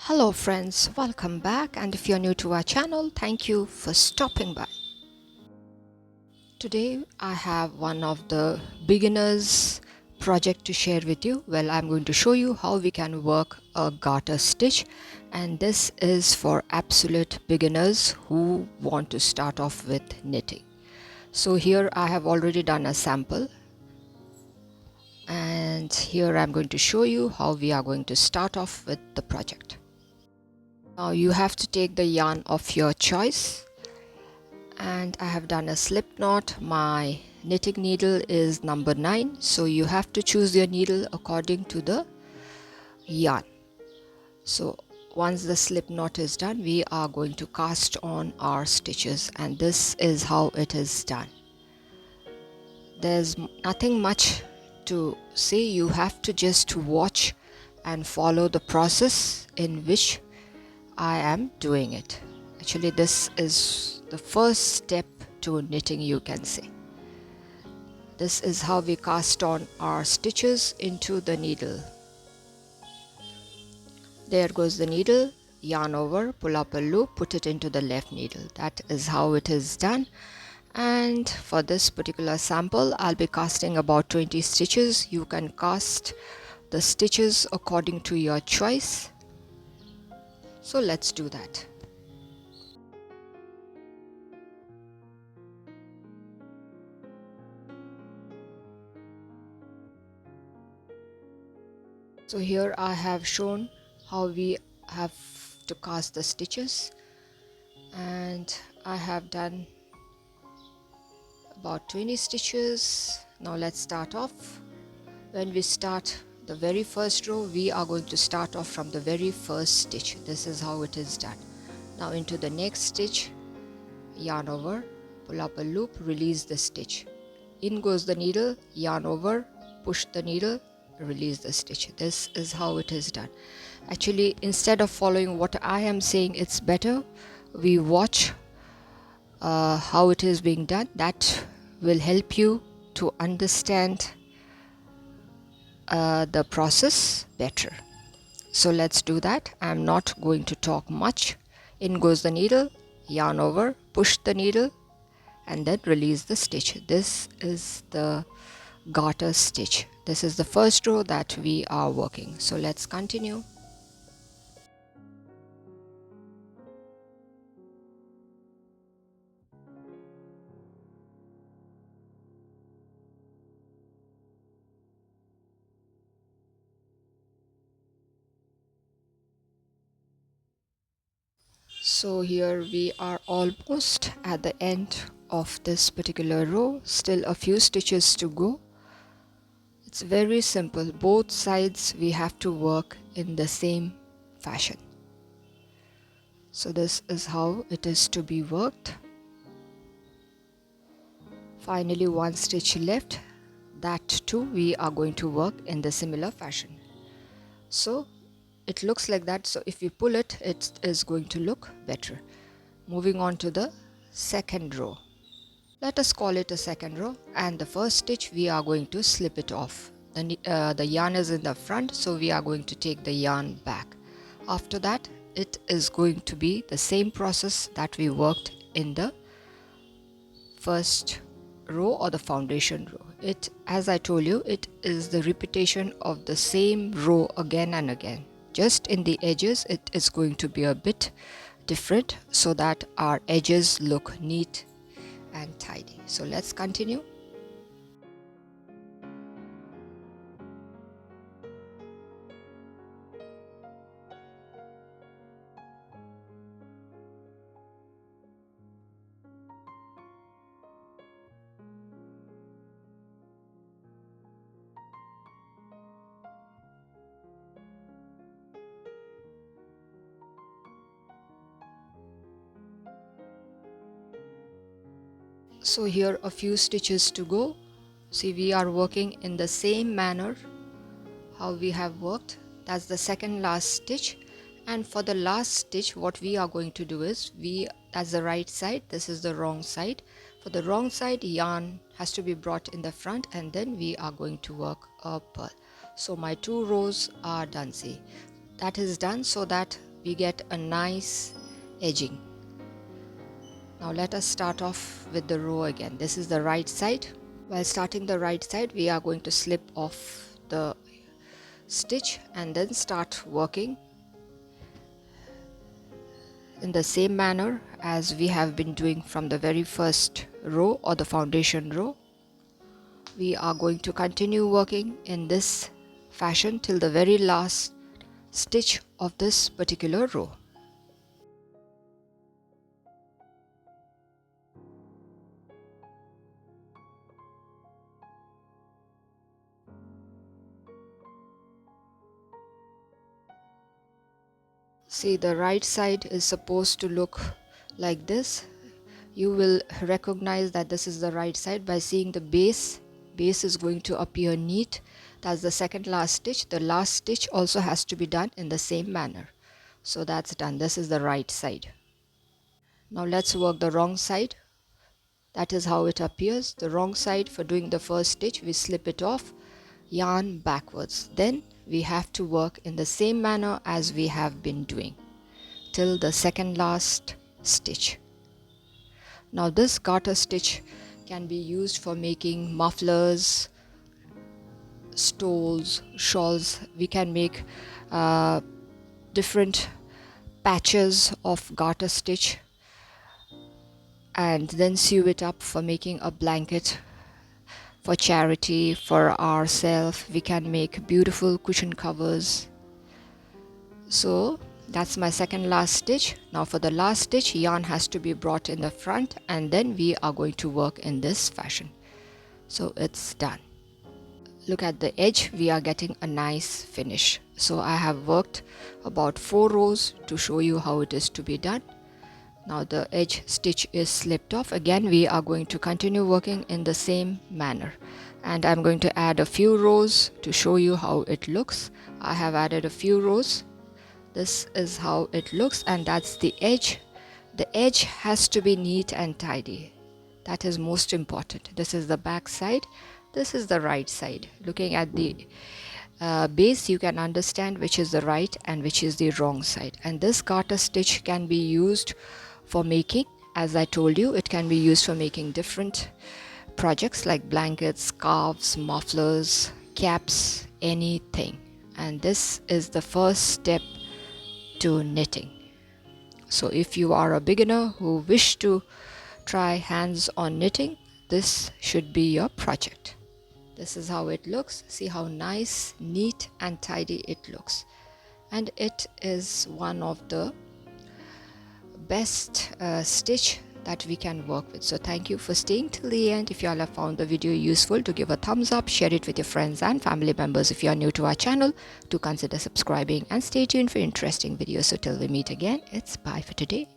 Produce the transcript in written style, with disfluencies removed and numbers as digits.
Hello friends, welcome back, and if you're new to our channel, thank you for stopping by. Today I have one of the beginners project to share with you. Well, I'm going to show you how we can work a garter stitch, and this is for absolute beginners who want to start off with knitting. So here I have already done a sample, and here I'm going to show you how we are going to start off with the project. Now you have to take the yarn of your choice, and I have done a slip knot. My knitting needle is number 9, so you have to choose your needle according to the yarn. So once the slip knot is done, we are going to cast on our stitches, and this is how it is done. There's nothing much to say. You have to just watch and follow the process in which I am doing it. Actually, this is the first step to knitting, you can say. This is how we cast on our stitches into the needle. There goes the needle, yarn over, pull up a loop, put it into the left needle. That is how it is done. And for this particular sample, I'll be casting about 20 stitches. You can cast the stitches according to your choice. So let's do that. So here I have shown how we have to cast the stitches, and I have done about 20 stitches. Now let's start off. When we start the very first row, we are going to start off from the very first stitch. This is how it is done. Now into the next stitch, yarn over, pull up a loop, release the stitch. In goes the needle, yarn over, push the needle, release the stitch. This is how it is done. Actually, instead of following what I am saying, it's better we watch how it is being done. That will help you to understand the process better. So let's do that. I'm not going to talk much. In goes the needle, yarn over, push the needle, and then release the stitch. This is the garter stitch. This is the first row that we are working. So let's continue. So here we are almost at the end of this particular row. Still a few stitches to go. It's very simple. Both sides we have to work in the same fashion. So this is how it is to be worked. Finally, one stitch left. That too we are going to work in the similar fashion. So it looks like that. So if we pull it, it is going to look better. Moving on to the second row. Let us call it a second row, and the first stitch we are going to slip it off. The yarn is in the front, so we are going to take the yarn back. After that, it is going to be the same process that we worked in the first row or the foundation row. It, as I told you, it is the repetition of the same row again and again. Just in the edges, it is going to be a bit different so that our edges look neat and tidy. So let's continue. So here a few stitches to go. See, we are working in the same manner how we have worked. That's the second last stitch. And for the last stitch, what we are going to do is, that's the right side, this is the wrong side. For the wrong side, yarn has to be brought in the front, and then we are going to work a purl. So my 2 rows are done. See, that is done so that we get a nice edging. Now let us start off with the row again. This is the right side. While starting the right side, we are going to slip off the stitch and then start working in the same manner as we have been doing from the very first row or the foundation row. We are going to continue working in this fashion till the very last stitch of this particular row. See, the right side is supposed to look like this. You will recognize that this is the right side by seeing the base. Base is going to appear neat. That's the second last stitch. The last stitch also has to be done in the same manner. So that's done. This is the right side. Now let's work the wrong side. That is how it appears. The wrong side, for doing the first stitch, we slip it off, yarn backwards. Then we have to work in the same manner as we have been doing till the second last stitch. Now this garter stitch can be used for making mufflers, stoles, shawls. We can make different patches of garter stitch and then sew it up for making a blanket for charity, for ourselves. We can make beautiful cushion covers. So that's my second last stitch. Now for the last stitch, yarn has to be brought in the front and then we are going to work in this fashion. So it's done. Look at the edge, we are getting a nice finish. So I have worked about 4 rows to show you how it is to be done. Now the edge stitch is slipped off. Again, we are going to continue working in the same manner. And I'm going to add a few rows to show you how it looks. I have added a few rows. This is how it looks, and that's the edge. The edge has to be neat and tidy. That is most important. This is the back side. This is the right side. Looking at the base, you can understand which is the right and which is the wrong side. And this garter stitch can be used for making, as I told you, it can be used for making different projects like blankets, scarves, mufflers, caps, anything. And this is the first step to knitting. So if you are a beginner who wish to try hands on knitting, this should be your project. This is how it looks. See how nice, neat and tidy it looks. And it is one of the best stitch that we can work with. So thank you for staying till the end. If you all have found the video useful, to give a thumbs up, share it with your friends and family members. If you are new to our channel, to consider subscribing and stay tuned for interesting videos. So till we meet again, it's bye for today.